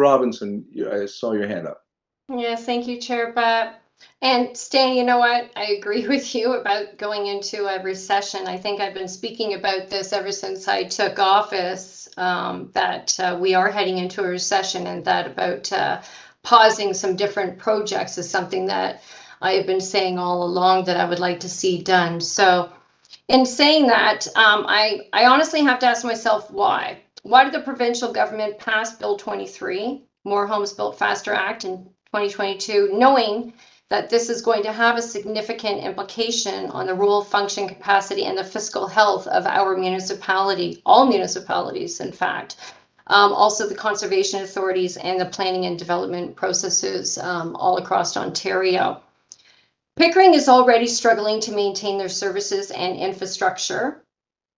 Robinson, I saw your hand up. Yeah, thank you, Chair Bat. And Stan, you know what? I agree with you about going into a recession. I think I've been speaking about this ever since I took office, that we are heading into a recession, and that about pausing some different projects is something that I have been saying all along that I would like to see done. So in saying that, I honestly have to ask myself why. Why did the provincial government pass Bill 23, More Homes Built Faster Act in 2022, knowing that this is going to have a significant implication on the rural function capacity and the fiscal health of our municipality, all municipalities, in fact. Also the conservation authorities and the planning and development processes all across Ontario. Pickering is already struggling to maintain their services and infrastructure.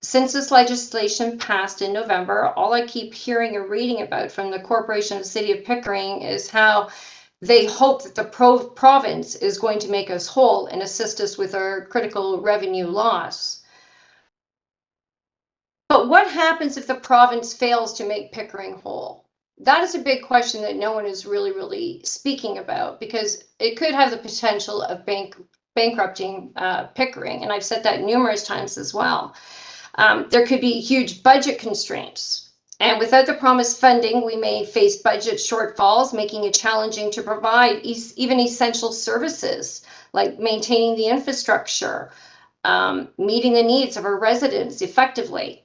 Since this legislation passed in November, all I keep hearing or reading about from the Corporation of the City of Pickering is how they hope that the province is going to make us whole and assist us with our critical revenue loss. But what happens if the province fails to make Pickering whole? That is a big question that no one is really speaking about, because it could have the potential of bankrupting Pickering, and I've said that numerous times as well. There could be huge budget constraints, and without the promised funding, we may face budget shortfalls, making it challenging to provide even essential services like maintaining the infrastructure, meeting the needs of our residents effectively.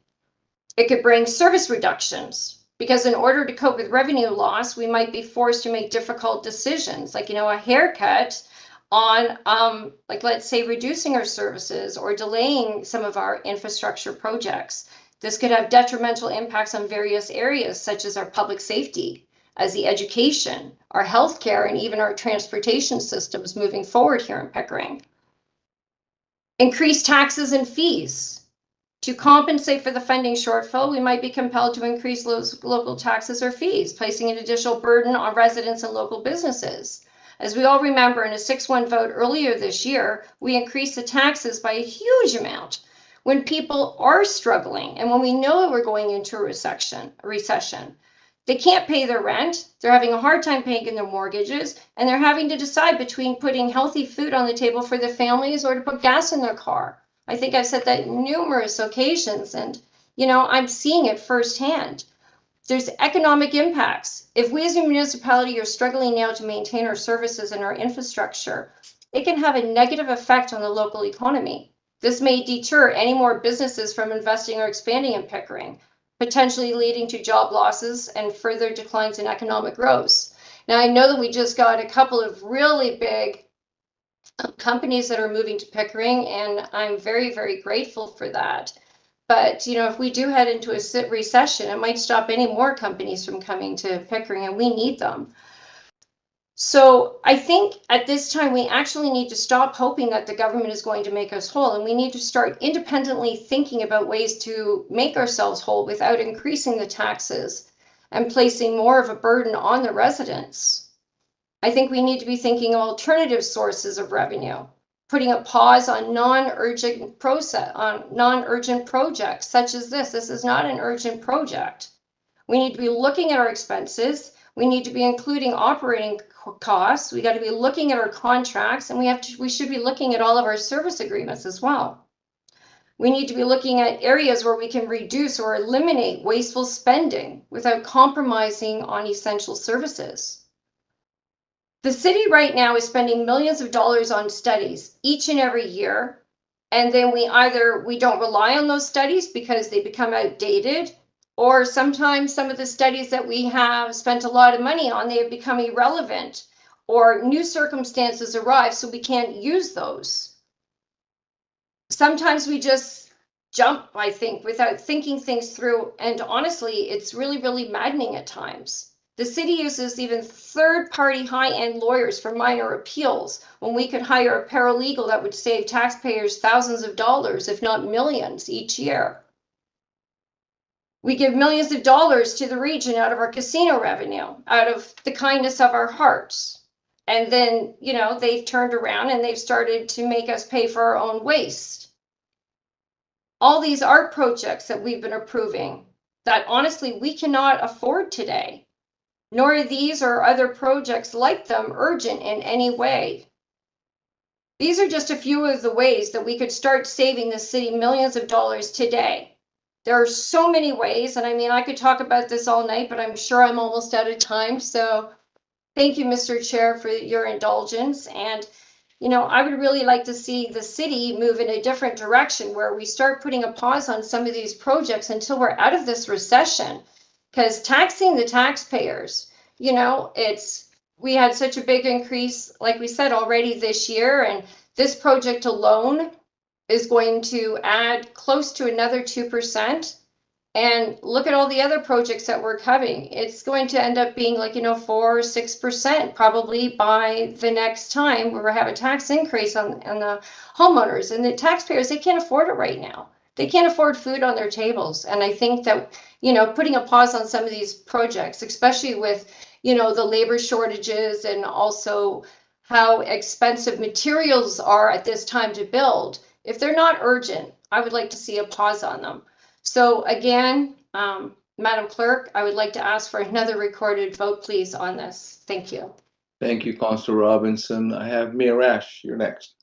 It could bring service reductions, because in order to cope with revenue loss, we might be forced to make difficult decisions, like, a haircut on, like, let's say, reducing our services or delaying some of our infrastructure projects. This could have detrimental impacts on various areas, such as our public safety, as the education, our healthcare, and even our transportation systems moving forward here in Pickering. Increased taxes and fees. To compensate for the funding shortfall, we might be compelled to increase local taxes or fees, placing an additional burden on residents and local businesses. As we all remember, in a 6-1 vote earlier this year, we increased the taxes by a huge amount when people are struggling and when we know that we're going into a recession. They can't pay their rent, they're having a hard time paying their mortgages, and they're having to decide between putting healthy food on the table for their families or to put gas in their car. I think I've said that numerous occasions, and I'm seeing it firsthand. There's economic impacts. If we as a municipality are struggling now to maintain our services and our infrastructure, it can have a negative effect on the local economy. This may deter any more businesses from investing or expanding in Pickering, potentially leading to job losses and further declines in economic growth. Now, I know that we just got a couple of really big companies that are moving to Pickering, and I'm very grateful for that. But if we do head into a recession, it might stop any more companies from coming to Pickering, and we need them. So I think at this time we actually need to stop hoping that the government is going to make us whole, and we need to start independently thinking about ways to make ourselves whole without increasing the taxes and placing more of a burden on the residents. I think we need to be thinking of alternative sources of revenue, putting a pause on non-urgent projects such as this. This is not an urgent project. We need to be looking at our expenses. We need to be including operating costs. We got to be looking at our contracts, and we should be looking at all of our service agreements as well. We need to be looking at areas where we can reduce or eliminate wasteful spending without compromising on essential services. The city right now is spending millions of dollars on studies each and every year, and then we don't rely on those studies because they become outdated, or sometimes some of the studies that we have spent a lot of money on, they have become irrelevant, or new circumstances arrive, so we can't use those. Sometimes we just jump, I think, without thinking things through, and honestly, it's really maddening at times. The city uses even third-party high-end lawyers for minor appeals when we could hire a paralegal that would save taxpayers thousands of dollars, if not millions, each year. We give millions of dollars to the region out of our casino revenue, out of the kindness of our hearts. And then, they've turned around and they've started to make us pay for our own waste. All these art projects that we've been approving that honestly we cannot afford today. nor are these or other projects like them urgent in any way. These are just a few of the ways that we could start saving the city millions of dollars today. There are so many ways, and I mean, I could talk about this all night, but I'm sure I'm almost out of time. So thank you, Mr. Chair, for your indulgence. And, you know, I would really like to see the city move in a different direction where we start putting a pause on some of these projects until we're out of this recession. Because taxing the taxpayers, you know, we had such a big increase, like we said already this year, and this project alone is going to add close to another 2%. And look at all the other projects that we're having. It's going to end up being like, you know, 4 or 6% probably by the next time where we have a tax increase on the homeowners. And the taxpayers, they can't afford it right now. They can't afford food on their tables. And I think that, you know, putting a pause on some of these projects, especially with, you know, the labor shortages and also how expensive materials are at this time to build, if they're not urgent, I would like to see a pause on them. So again, Madam Clerk, I would like to ask for another recorded vote, please, on this. Thank you. Thank you, Councilor Robinson. I have Mayor Ash. You're next.